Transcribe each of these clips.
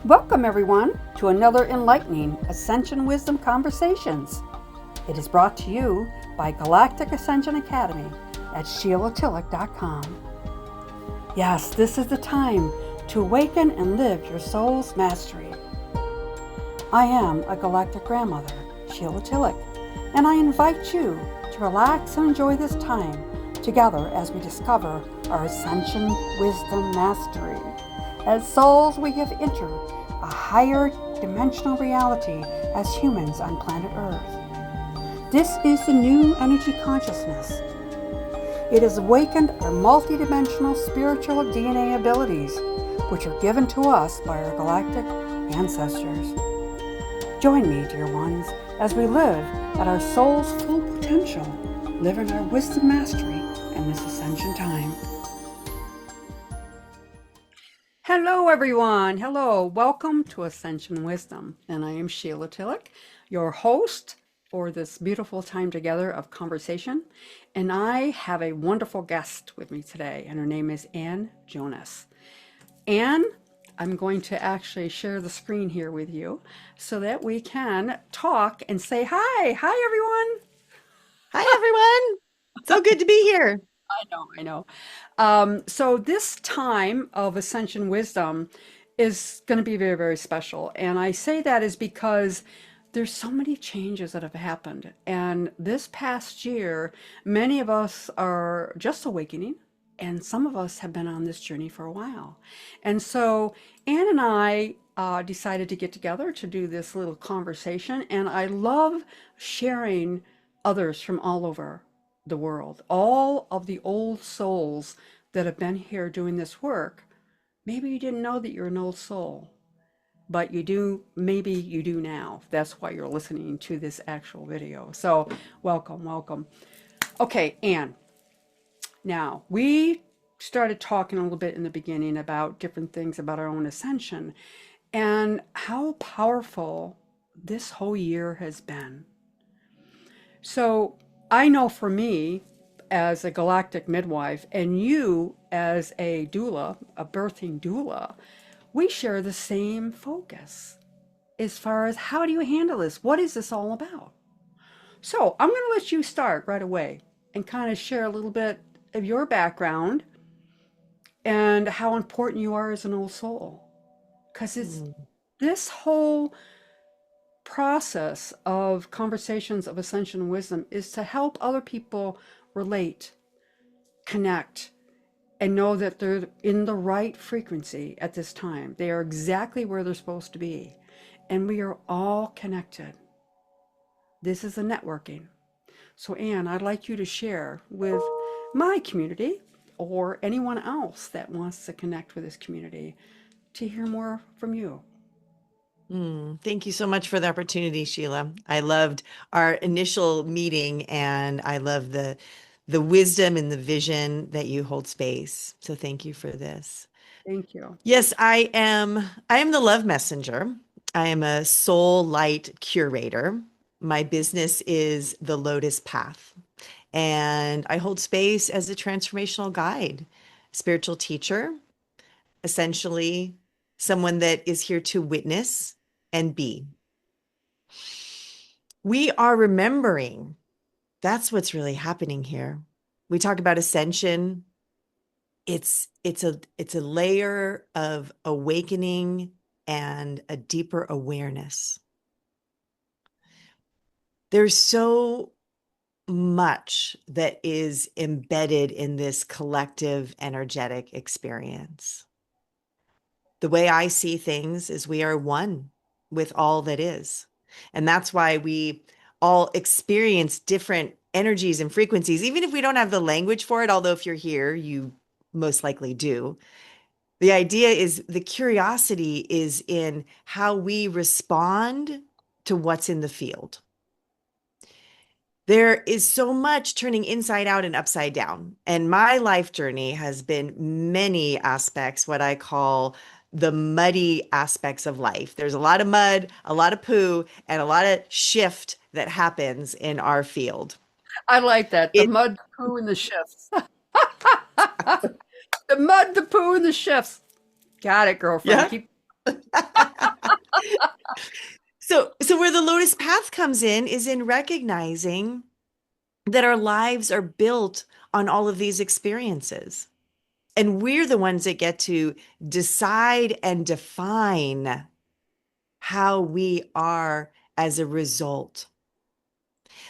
Welcome, everyone, to another enlightening Ascension Wisdom Conversations. It is brought to you by Galactic Ascension Academy at SheilaTillich.com. Yes, this is the time to awaken and live your soul's mastery. I am a galactic grandmother, Sheila Tillich, and I invite you to relax and enjoy this time together as we discover our Ascension Wisdom Mastery. As souls, we have entered a higher dimensional reality as humans on planet Earth. This is the new energy consciousness. It has awakened our multidimensional spiritual DNA abilities, which are given to us by our galactic ancestors. Join me, dear ones, as we live at our soul's full potential, live in our wisdom mastery in this ascension time. Hello, everyone. Hello. Welcome to Ascension Wisdom. And I am Sheila Tillich, your host for this beautiful time together of conversation. And I have a wonderful guest with me today, and her name is Ann Jonas. Ann, I'm going to actually share the screen here with you so that we can talk and say hi. Hi, everyone. Hi, everyone. So good to be here. I know. So this time of Ascension Wisdom is going to be very, very special. And I say that is because there's so many changes that have happened. And this past year, many of us are just awakening, and some of us have been on this journey for a while. And so Anne and I decided to get together to do this little conversation. And I love sharing others from all over the world, all of the old souls that have been here doing this work. Maybe you didn't know that you're an old soul, but you do, maybe you do now. That's why you're listening to this actual video. So welcome, welcome. Okay, Anne, now we started talking a little bit in the beginning about different things about our own ascension and how powerful this whole year has been. So I know for me, as a galactic midwife, and you as a doula, a birthing doula, we share the same focus as far as how do you handle this? What is this all about? So I'm going to let you start right away and kind of share a little bit of your background and how important you are as an old soul. Because it's this whole process of conversations of ascension wisdom is to help other people relate, connect, and know that they're in the right frequency at this time. They are exactly where they're supposed to be. And we are all connected. This is a networking. So, Anne, I'd like you to share with my community or anyone else that wants to connect with this community to hear more from you. Thank you so much for the opportunity, Sheila. I loved our initial meeting, and I love the wisdom and the vision that you hold space. So thank you for this. Thank you. Yes, I am the love messenger. I am a soul light curator. My business is the Lotus Path, and I hold space as a transformational guide, spiritual teacher, essentially someone that is here to witness and be. We are remembering. That's what's really happening here. We talk about ascension. It's a layer of awakening and a deeper awareness. There's so much that is embedded in this collective energetic experience. The way I see things is we are one with all that is. And that's why we all experience different energies and frequencies, even if we don't have the language for it, although if you're here, you most likely do. The idea is the curiosity is in how we respond to what's in the field. There is so much turning inside out and upside down. And my life journey has been many aspects, what I call the muddy aspects of life. There's a lot of mud, a lot of poo, and a lot of shift that happens in our field. I like that. The It, mud, the poo, and the shifts. The mud, the poo, and the shifts. Got it, girlfriend. yeah, Keep So where the Lotus Path comes in is in recognizing that our lives are built on all of these experiences. And we're the ones that get to decide and define how we are as a result.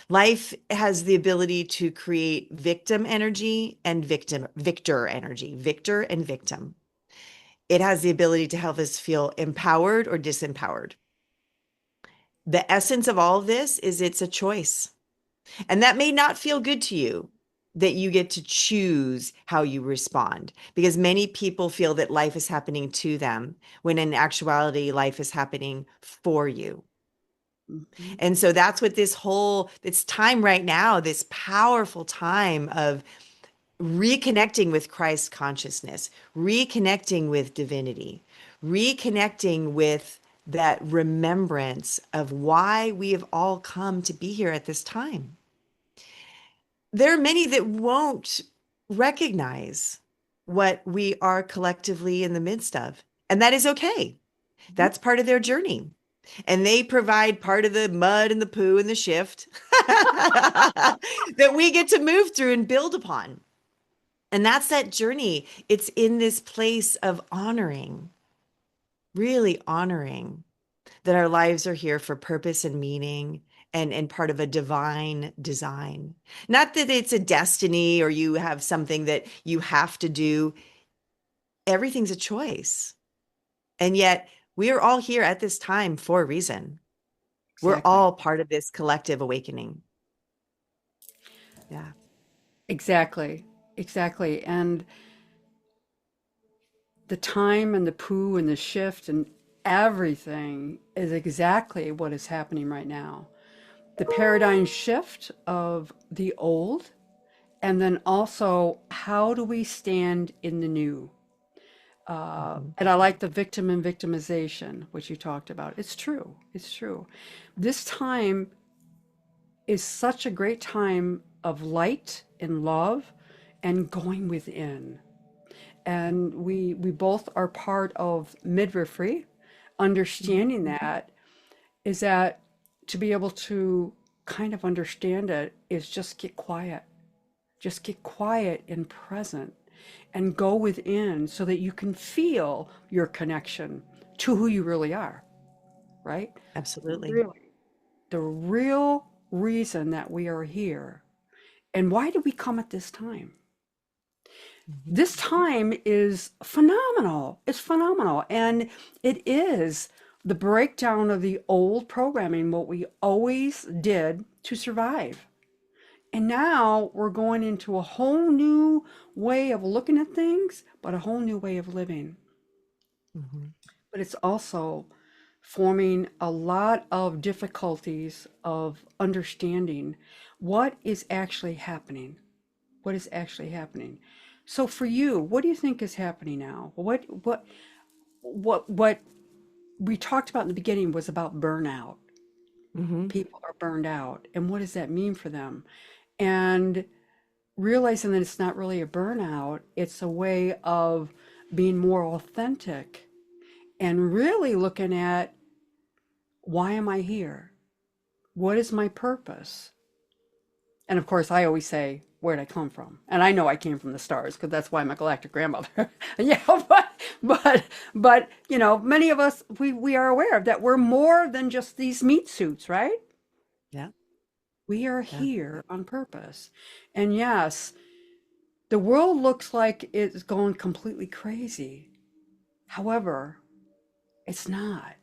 Life has the ability to create victim energy and victor energy, victor and victim. It has the ability to help us feel empowered or disempowered. The essence of all of this is it's a choice. And that may not feel good to you, that you get to choose how you respond, because many people feel that life is happening to them, when in actuality, life is happening for you. Mhm. And so that's what this time right now, this powerful time of reconnecting with Christ consciousness, reconnecting with divinity, reconnecting with that remembrance of why we have all come to be here at this time. There are many that won't recognize what we are collectively in the midst of, and that is okay. That's part of their journey. And they provide part of the mud and the poo and the shift that we get to move through and build upon. And that's that journey. It's in this place of honoring, really honoring that our lives are here for purpose and meaning, and part of a divine design. Not that it's a destiny or you have something that you have to do. Everything's a choice. And yet we are all here at this time for a reason. We're Exactly. all part of this collective awakening. Yeah. Exactly. Exactly. And the time and the poo and the shift and everything is exactly what is happening right now. The paradigm shift of the old, and then also how do we stand in the new? Mhm. And I like the victim and victimization, which you talked about. It's true. It's true. This time is such a great time of light and love and going within. And we both are part of midwifery. Understanding that is that to be able to kind of understand it is just get quiet and present and go within so that you can feel your connection to who you really are, right? Absolutely. Really, the real reason that we are here. And why do we come at this time? Mhm. This time is phenomenal. It's phenomenal. And it is the breakdown of the old programming, what we always did to survive. And now we're going into a whole new way of looking at things, but a whole new way of living. Mhm. But it's also forming a lot of difficulties of understanding what is actually happening. What is actually happening? So for you, what do you think is happening now? What we talked about in the beginning was about burnout. Mhm. People are burned out, and what does that mean for them? And realizing that it's not really a burnout, it's a way of being more authentic and really looking at, why am I here? What is my purpose? And of course, I always say, where'd I come from? And I know I came from the stars because that's why I'm a galactic grandmother. Yeah, but many of us we are aware of that we're more than just these meat suits, right? Yeah. We are Yeah. here on purpose. And yes, the world looks like it's going completely crazy. However, it's not.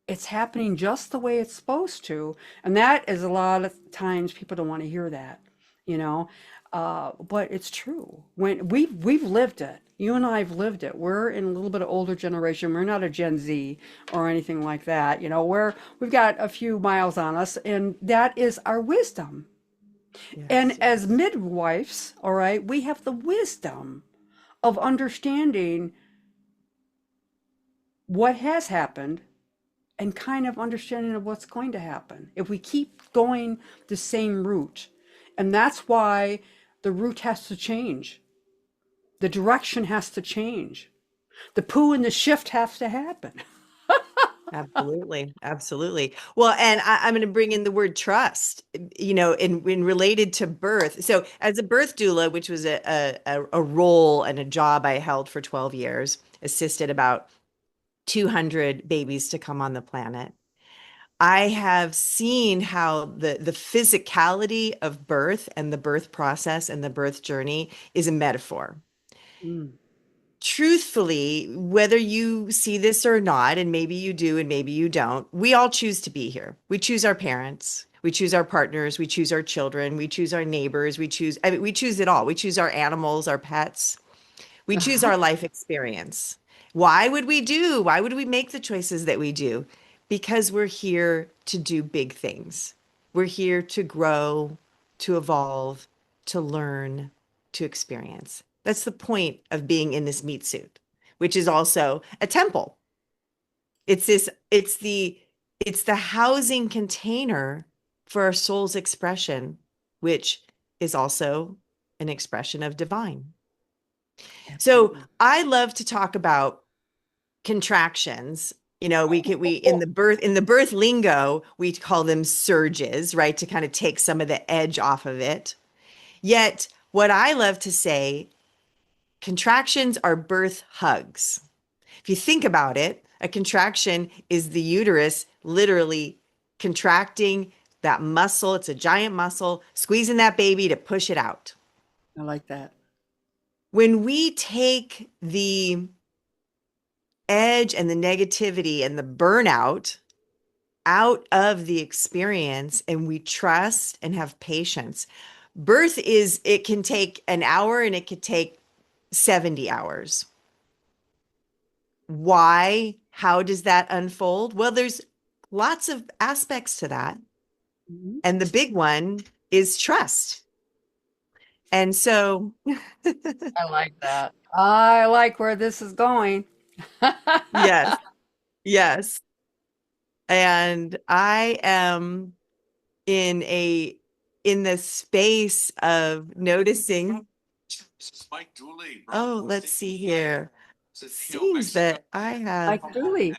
It's happening just the way it's supposed to. And that is a lot of times people don't want to hear that, you know. But it's true. When we've lived it. You and I have lived it. We're in a little bit of older generation. We're not a Gen Z or anything like that. We've got a few miles on us, and that is our wisdom. And Yes. as midwives, all right, we have the wisdom of understanding what has happened and kind of understanding of what's going to happen if we keep going the same route. And that's why the route has to change. The direction has to change. The poo and the shift has to happen. Absolutely. Absolutely. Well, and I'm going to bring in the word trust, in related to birth. So as a birth doula, which was a role and a job I held for 12 years, assisted about 200 babies to come on the planet. I have seen how the physicality of birth and the birth process and the birth journey is a metaphor. Mm. Truthfully, whether you see this or not, and maybe you do and maybe you don't, we all choose to be here. We choose our parents, we choose our partners, we choose our children, we choose our neighbors, I mean, we choose it all. We choose our animals, our pets. We choose Uh-huh. our life experience. Why would we make the choices that we do? Because we're here to do big things. We're here to grow, to evolve, to learn, to experience. That's the point of being in this meat suit, which is also a temple. It's the housing container for our soul's expression, which is also an expression of divine. So Absolutely. I love to talk about contractions. We in the birth lingo, we call them surges, right? To kind of take some of the edge off of it. Yet, what I love to say, contractions are birth hugs. If you think about it, a contraction is the uterus literally contracting that muscle. It's a giant muscle, squeezing that baby to push it out. I like that. When we take the edge and the negativity and the burnout out of the experience and we trust and have patience. It can take an hour and it could take 70 hours. Why? How does that unfold? Well, there's lots of aspects to that. Mhm. And the big one is trust. And so, I like that. I like where this is going. yes, yes. And I am in a in the space of noticing. Oh, let's see here. Seems that I have, Like Julie.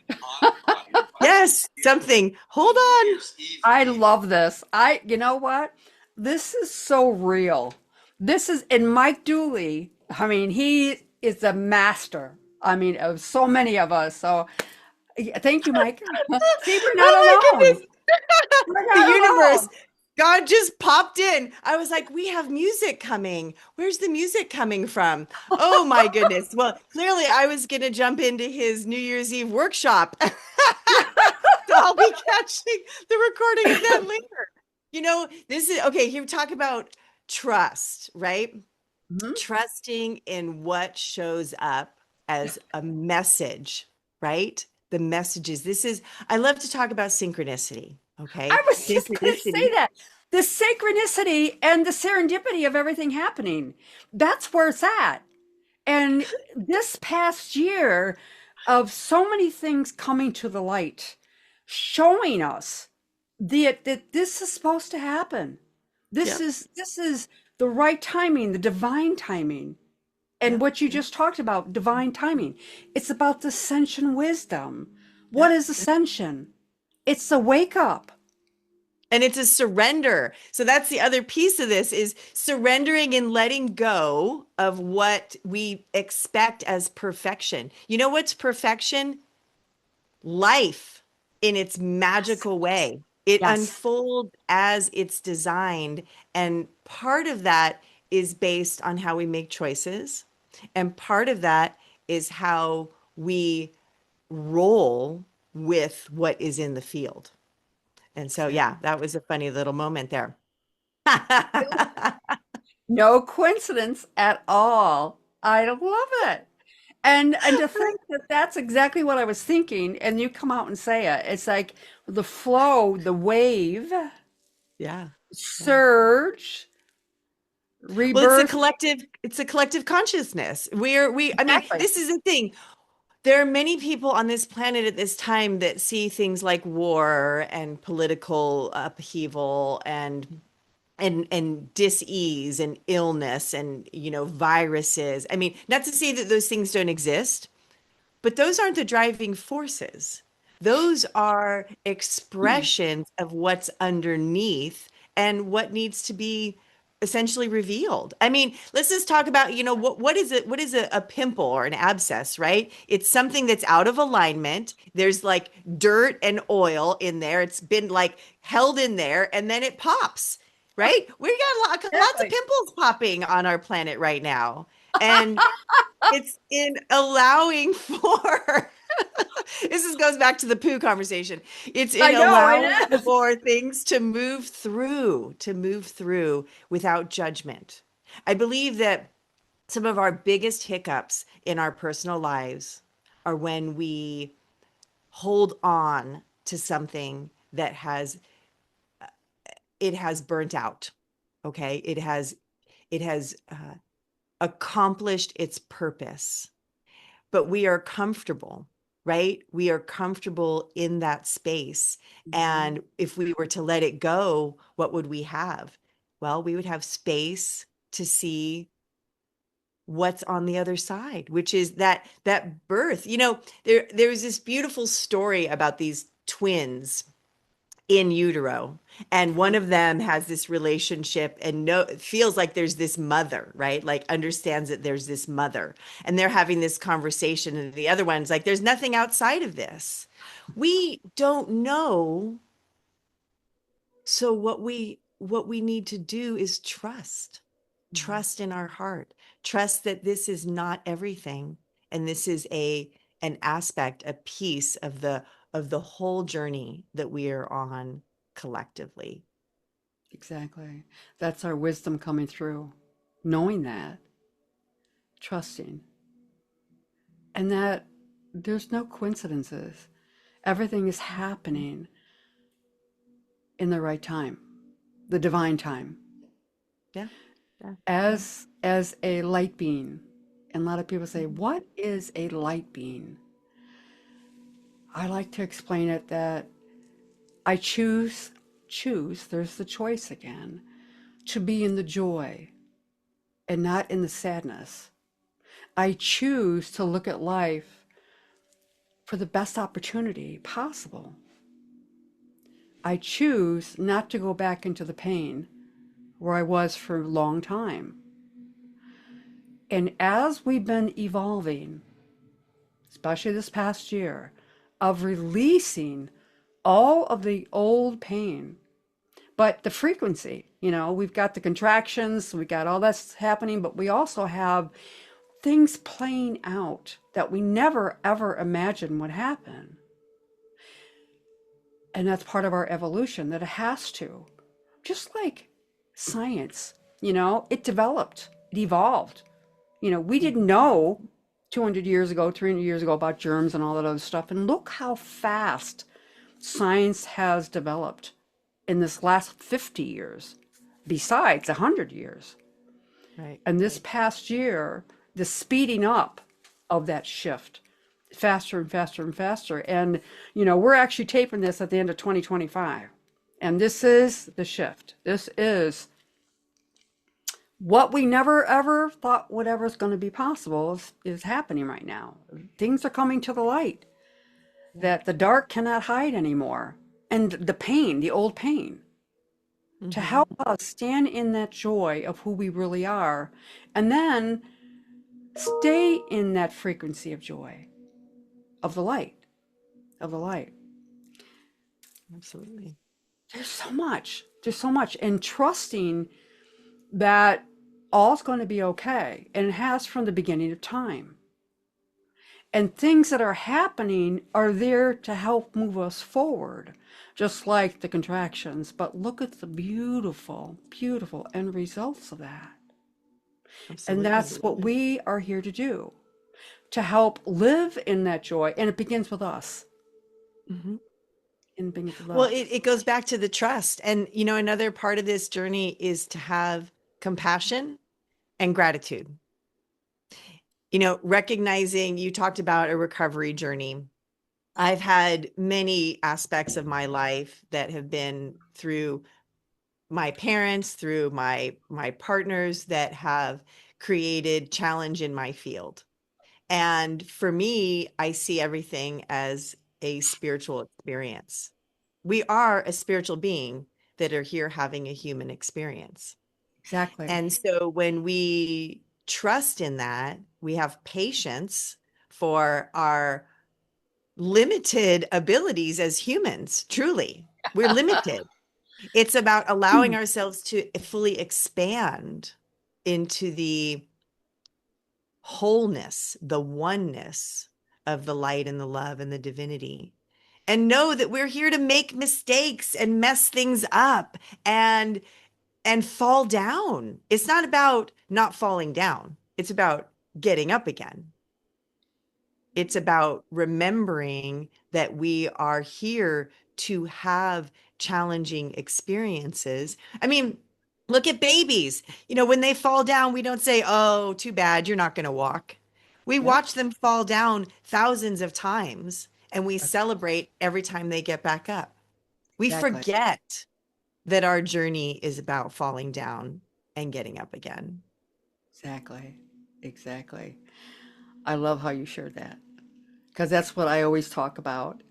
yes, something. Hold on. I love this. You know what? This is so real. This is, and Mike Dooley, I mean, he is a master. I mean, of so many of us. So yeah, thank you, Mike. See, we're not Oh my alone. goodness. We're The not universe. alone. God just popped in. I was like, we have music coming. Where's the music coming from? Oh my goodness. Well, clearly I was going to jump into his New Year's Eve workshop. So I'll be catching the recording of that later. This is okay. Here we talk about trust, right? Mhm. Trusting in what shows up as a message, right? The messages. I love to talk about synchronicity. Okay. I was just going to say Synchronicity. that. The synchronicity and the serendipity of everything happening. That's where it's at. And this past year of so many things coming to the light, showing us that this is supposed to happen. This Yep. is this is the right timing, the divine timing. And Yep. what you Yep. just talked about, divine timing. It's about the ascension wisdom. What Yep. is ascension? It's a wake up. And it's a surrender. So that's the other piece of this is surrendering and letting go of what we expect as perfection. You know what's perfection? Life in its Yes. magical way. It Yes. unfolds as it's designed. And part of that is based on how we make choices. And part of that is how we roll with what is in the field. And so, yeah, Exactly. that was a funny little moment there. No coincidence at all. I love it. And to think that that's exactly what I was thinking, and you come out and say it. It's like the flow, the wave, Yeah. Yeah. surge, Well, it's a rebirth. collective, it's a collective consciousness. I mean, Exactly. this is the thing. There are many people on this planet at this time that see things like war and political upheaval and dis-ease and illness and viruses. I mean, not to say that those things don't exist, but those aren't the driving forces. Those are expressions of what's underneath and what needs to be essentially revealed. I mean, let's just talk about, what is it? What is a pimple or an abscess, right? It's something that's out of alignment. There's like dirt and oil in there. It's been like held in there and then it pops, right? We got lots of Exactly. pimples popping on our planet right now. And it's in allowing for goes back to the poo conversation. It's in I know it allowing is. for things to move through without judgment. I believe that some of our biggest hiccups in our personal lives are when we hold on to something that has burnt out. Okay. It has accomplished its purpose, but we are comfortable, right? We are comfortable in that space. Mhm. And if we were to let it go, what would we have? Well, we would have space to see what's on the other side, which is that birth. There's this beautiful story about these twins in utero, and one of them has this relationship and feels like there's this mother, right? Like understands that there's this mother, and they're having this conversation, and the other one's like, there's nothing outside of this. We don't know. So what we need to do is trust in our heart, trust that this is not everything, and this is an aspect, a piece of the whole journey that we are on collectively. Exactly. That's our wisdom coming through, knowing that, trusting, and that there's no coincidences. Everything is happening in the right time, the divine time. Yeah, yeah, yeah. As a light being, and a lot of people say, "What is a light being?" I like to explain it that I choose, there's the choice again, to be in the joy and not in the sadness. I choose to look at life for the best opportunity possible. I choose not to go back into the pain where I was for a long time. And as we've been evolving, especially this past year, of releasing all of the old pain, but the frequency, we've got the contractions, we got all that's happening, but we also have things playing out that we never ever imagined would happen. And that's part of our evolution, that it has to. Just like science, it developed, it evolved. We didn't know 200 years ago, 300 years ago about germs and all that other stuff. And look how fast science has developed in this last 50 years, besides 100 years. Right, And this right. past year, the speeding up of that shift, faster and faster and faster. And, we're actually taping this at the end of 2025. And this is the shift. This is what we never ever thought would ever is going to be possible is happening right now. Things are coming to the light Yeah. that the dark cannot hide anymore. And the pain, the old pain, to Hmm. help us stand in that joy of who we really are. And then stay in that frequency of joy, of the light, of the light. Absolutely. There's so much. There's so much. And trusting that all's going to be okay. And it has from the beginning of time. And things that are happening are there to help move us forward, just like the contractions. But look at the beautiful, beautiful end results of that. And Absolutely. that's what we are here to do, to help live in that joy. And it begins with us. Hmm. And it begins with Well, us. it goes back to the trust. And, another part of this journey is to have compassion and gratitude. Recognizing you talked about a recovery journey. I've had many aspects of my life that have been through my parents, through my partners that have created challenge in my field. And for me, I see everything as a spiritual experience. We are a spiritual being that are here having a human experience. Exactly. And so when we trust in that, we have patience for our limited abilities as humans. Truly, we're limited. It's about allowing ourselves to fully expand into the wholeness, the oneness of the light and the love and the divinity. And know that we're here to make mistakes and mess things up and fall down. It's not about not falling down. It's about getting up again. It's about remembering that we are here to have challenging experiences. I mean, look at babies. You know, when they fall down, we don't say, "Oh, too bad, you're not going to walk." We Yep. watch them fall down thousands of times and we That's celebrate every time they get back up. We exactly. forget that our journey is about falling down and getting up again. Exactly. Exactly. I love how you shared that. Because that's what I always talk about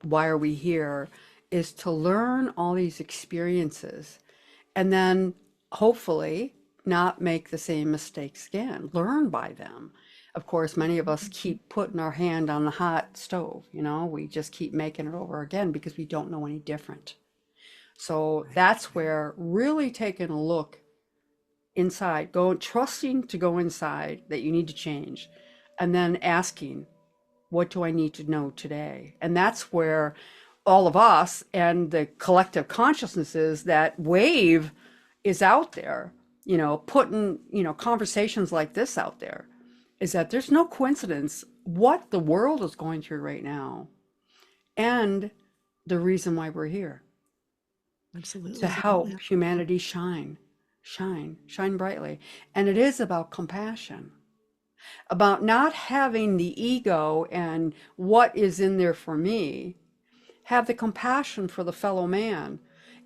why are we here is to learn all these experiences and then hopefully not make the same mistakes again, learn by them. Of course, many of us keep putting our hand on the hot stove, we just keep making it over again because we don't know any different. So Right. that's where really taking a look inside, trusting to go inside that you need to change, and then asking, what do I need to know today? And that's where all of us and the collective consciousnesses, that wave is out there, putting, conversations like this out there, is that there's no coincidence what the world is going through right now and the reason why we're here to Absolutely. help humanity shine brightly. And it is about compassion, about not having the ego and what is in there for me, have the compassion for the fellow man.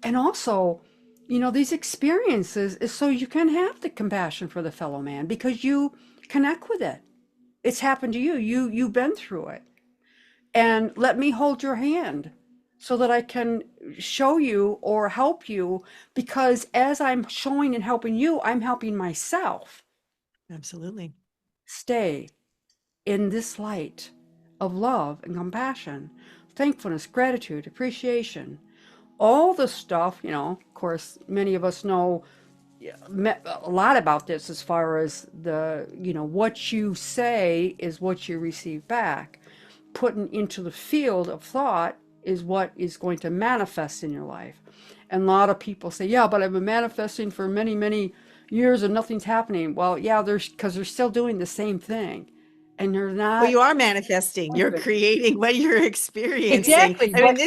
And also, these experiences is so you can have the compassion for the fellow man because you connect with it. It's happened to you. You've been through it. And let me hold your hand so that I can show you or help you, because as I'm showing and helping you, I'm helping myself Absolutely. stay in this light of love and compassion, thankfulness, gratitude, appreciation, all the stuff, of course, many of us know a lot about this as far as what you say is what you receive back. Putting into the field of thought is what is going to manifest in your life. And a lot of people say, yeah, but I've been manifesting for many, many years and nothing's happening. Well, yeah, because they're still doing the same thing and they're Well, not you are manifesting. You're open. creating what you're experiencing. Exactly. I mean, But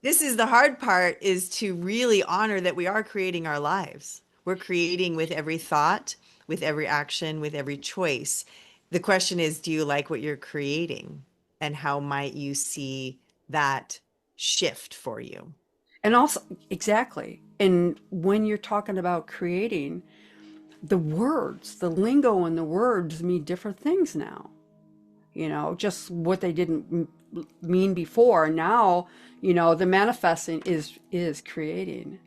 this is the hard part, is to really honor that we are creating our lives. We're creating with every thought, with every action, with every choice. The question is, do you like what you're creating? And how might you see that shift for you? and also exactly. And when you're talking about creating, the words, the lingo and the words mean different things now. Just what they didn't mean before. Now, the manifesting is creating.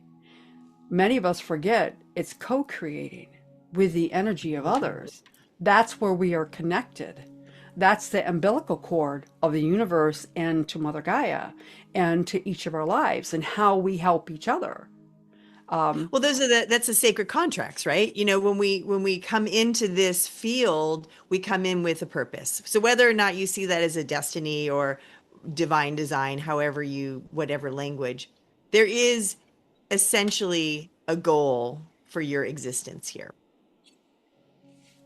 Many of us forget it's co-creating with the energy of Very true. others. That's where we are connected. That's the umbilical cord of the universe and to Mother Gaia and to each of our lives and how we help each other. Well, that's the sacred contracts, right? You know, when we come into this field, we come in with a purpose. So whether or not you see that as a destiny or divine design, whatever language, there is essentially a goal for your existence here.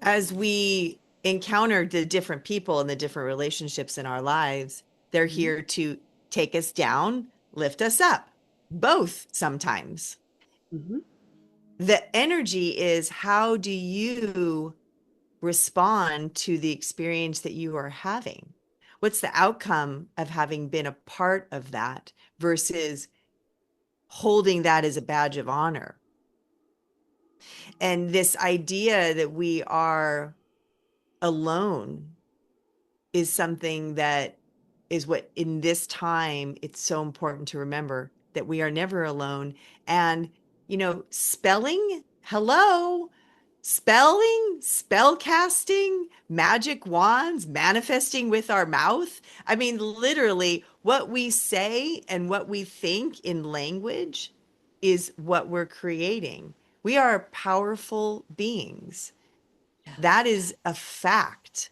As we encounter the different people and the different relationships in our lives, they're Mhm. here to take us down, lift us up, both sometimes. Mhm. The energy is, how do you respond to the experience that you are having? What's the outcome of having been a part of that versus holding that as a badge of honor? And this idea that we are alone is something that is what in this time it's so important to remember that we are never alone. And, spelling, hello, spelling, spell casting, magic wands, manifesting with our mouth. I mean, literally, what we say and what we think in language is what we're creating. We are powerful beings. Yes. That is a fact.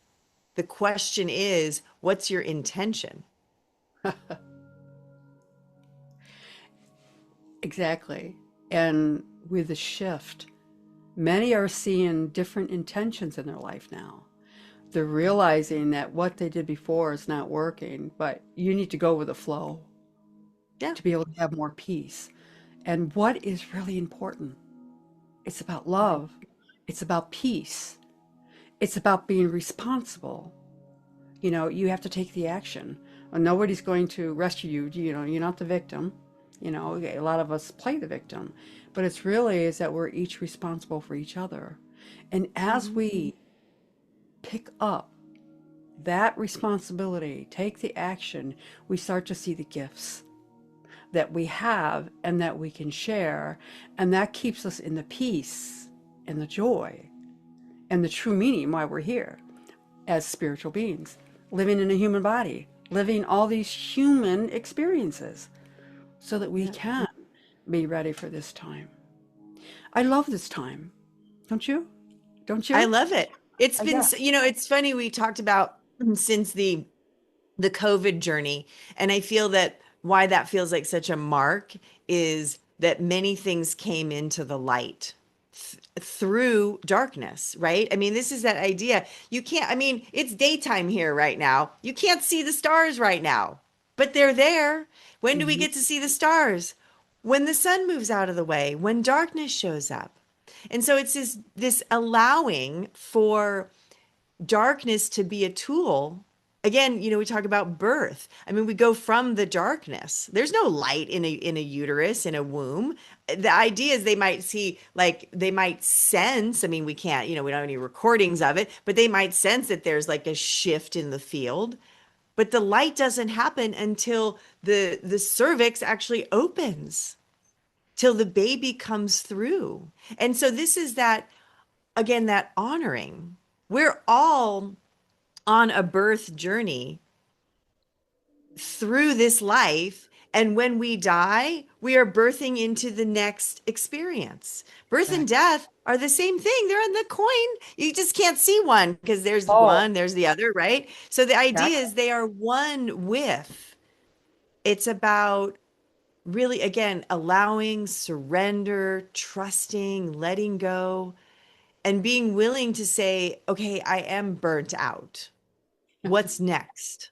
The question is, what's your intention? Exactly. And with the shift, many are seeing different intentions in their life now. They're realizing that what they did before is not working, but you need to go with the flow Yeah. to be able to have more peace. And what is really important? It's about love. It's about peace. It's about being responsible. You have to take the action. Nobody's going to rescue you. You're not the victim. A lot of us play the victim, but it's really is that we're each responsible for each other. And as Mhm. we pick up that responsibility, take the action, we start to see the gifts that we have and that we can share. And that keeps us in the peace and the joy and the true meaning why we're here as spiritual beings, living in a human body, living all these human experiences so that we Yeah. can be ready for this time. I love this time. Don't you? Don't I you? love it. It's been, Yeah. it's funny we talked about since the COVID journey, and I feel that why that feels like such a mark is that many things came into the light through darkness, right? I mean, this is that idea. You can't, I mean, it's daytime here right now. You can't see the stars right now, but they're there. When do we Mhm. get to see the stars? When the sun moves out of the way, when darkness shows up. And so it's this allowing for darkness to be a tool. Again, we talk about birth. I mean, we go from the darkness. There's no light in a uterus, in a womb. The idea is they might see, like they might sense, I mean, we can't, we don't have any recordings of it, but they might sense that there's like a shift in the field. But the light doesn't happen until the cervix actually opens, till the baby comes through. And so this is that, again, that honoring. We're all on a birth journey through this life. And when we die, we are birthing into the next experience. Birth and Exactly. death are the same thing. They're on the coin. You just can't see one because there's Oh, one, there's the other, right? So the idea exactly. is they are one with. It's about really, again, allowing, surrender, trusting, letting go, and being willing to say, okay, I am burnt out. What's next?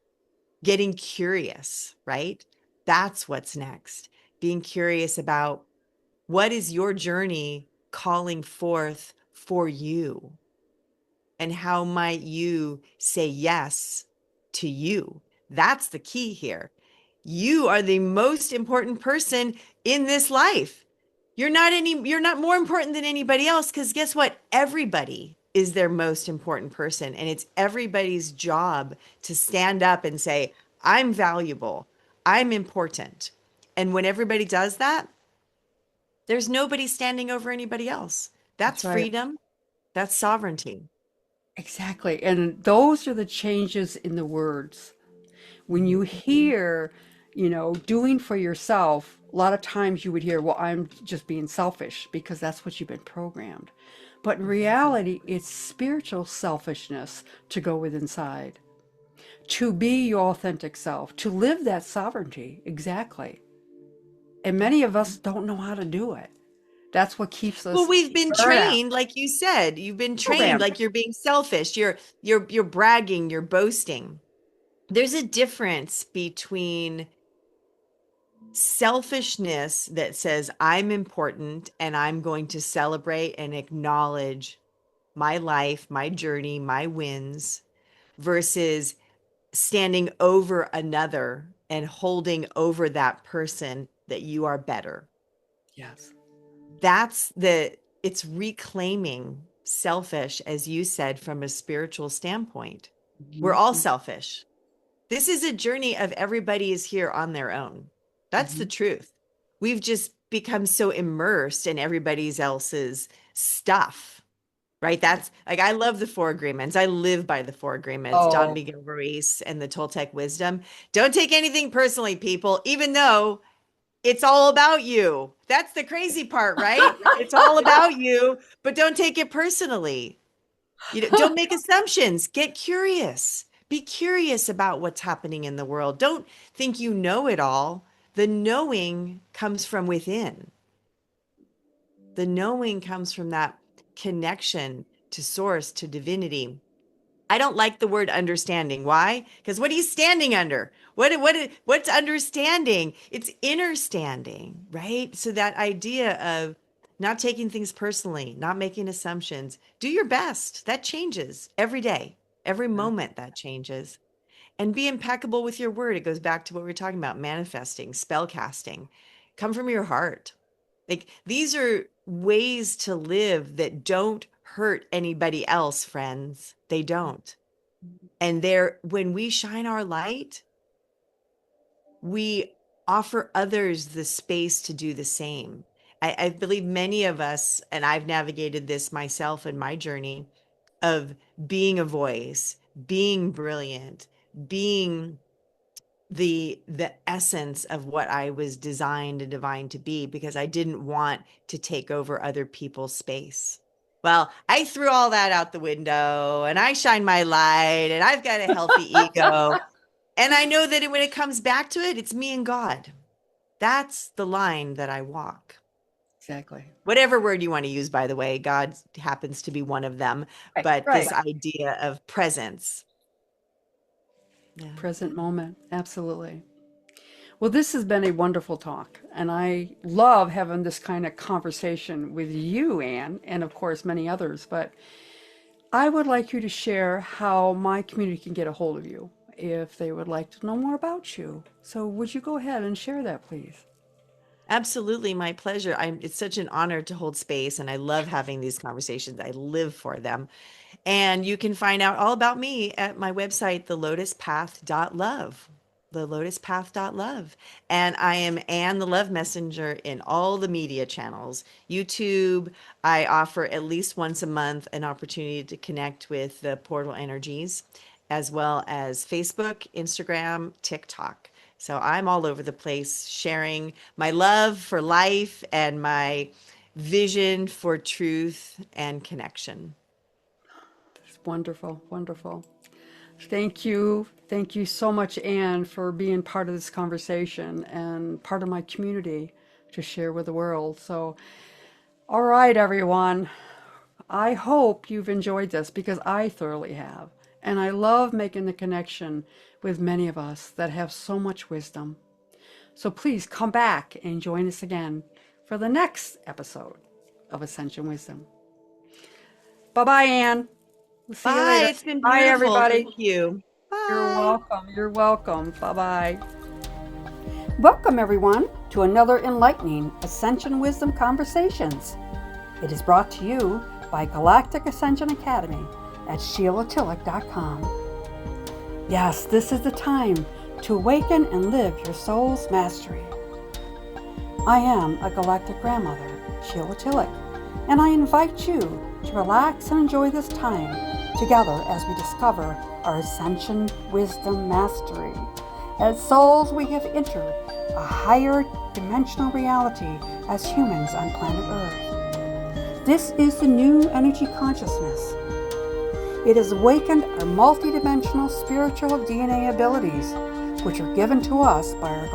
Getting curious, right? That's what's next. Being curious about what is your journey calling forth for you, and how might you say yes to you? That's the key here. You are the most important person in this life. You're not more important than anybody else, because guess what? Everybody is their most important person, and it's everybody's job to stand up and say, I'm valuable. I'm important. And when everybody does that, there's nobody standing over anybody else. That's That's right. freedom. That's sovereignty. Exactly. And those are the changes in the words. When you Mhm. hear, doing for yourself, a lot of times you would hear, well, I'm just being selfish because that's what you've been programmed. But in reality, it's spiritual selfishness to go with inside, to be your authentic self, to live that sovereignty. Exactly. And Yeah. many of us don't know how to do it. That's what keeps Well, us we've been burnout, trained, like you said, you've been trained programmed. like you're being selfish, you're bragging, you're boasting. There's a difference between selfishness that says I'm important and I'm going to celebrate and acknowledge my life, my journey, my wins, versus standing over another and holding over that person that you are better. Yes. It's reclaiming selfish, as you said, from a spiritual standpoint. We're all Mhm. selfish. This is a journey of everybody is here on their own. That's the truth. We've just become so immersed in everybody else's stuff, right? That's like, I love the four agreements. I live by the four agreements, Don Oh, Miguel Ruiz and the Toltec wisdom. Don't take anything personally, people, even though it's all about you. That's the crazy part, right? It's all about you, but don't take it personally. Don't make assumptions. Get curious. Be curious about what's happening in the world. Don't think you know it all. The knowing comes from within. The knowing comes from that connection to source, to divinity. I don't like the word understanding. Why? Because what are you standing under? What's understanding? It's inner standing, right? So that idea of not taking things personally, not making assumptions, do your best. That changes every day, every moment that changes. And be impeccable with your word. It goes back to what we were talking about, manifesting, spell casting. Come from your heart. Like, these are ways to live that don't hurt anybody else, friends. They don't. And there, when we shine our light, we offer others the space to do the same. I believe many of us, and I've navigated this myself in my journey of being a voice, being brilliant, being the essence of what I was designed and divine to be, because I didn't want to take over other people's space. Well, I threw all that out the window and I shine my light and I've got a healthy ego. And I know that when it comes back to it, it's me and God. That's the line that I walk. exactly. Whatever word you want to use, by the way, God happens to be one of them. Right, But right. this idea of presence. Yeah. Present moment. Absolutely. Well, this has been a wonderful talk, and I love having this kind of conversation with you, Anne, and of course many others. But I would like you to share how my community can get a hold of you if they would like to know more about you. So would you go ahead and share that, please? Absolutely, my pleasure. It's such an honor to hold space, and I love having these conversations. I live for them. And you can find out all about me at my website, thelotuspath.love. Thelotuspath.love. And I am Anne the Love Messenger in all the media channels. YouTube, I offer at least once a month an opportunity to connect with the portal energies, as well as Facebook, Instagram, TikTok. So I'm all over the place sharing my love for life and my vision for truth and connection. It's wonderful, wonderful. Thank you. Thank you so much, Anne, for being part of this conversation and part of my community to share with the world. So, all right, everyone. I hope you've enjoyed this because I thoroughly have. And I love making the connection with many of us that have so much wisdom. So please come back and join us again for the next episode of Ascension Wisdom. Bye bye, Anne. We'll see you Bye. later. It's been Bye, beautiful. everybody. Thank you. You're Bye. welcome. You're welcome. Bye bye. Welcome, everyone, to another enlightening Ascension Wisdom Conversations. It is brought to you by Galactic Ascension Academy at SheilaTillich.com. Yes, this is the time to awaken and live your soul's mastery. I am a galactic grandmother, Sheila Tillich, and I invite you to relax and enjoy this time together as we discover our Ascension Wisdom Mastery. As souls, we have entered a higher dimensional reality as humans on planet Earth. This is the new energy consciousness. It has awakened our multidimensional spiritual DNA abilities, which are given to us by our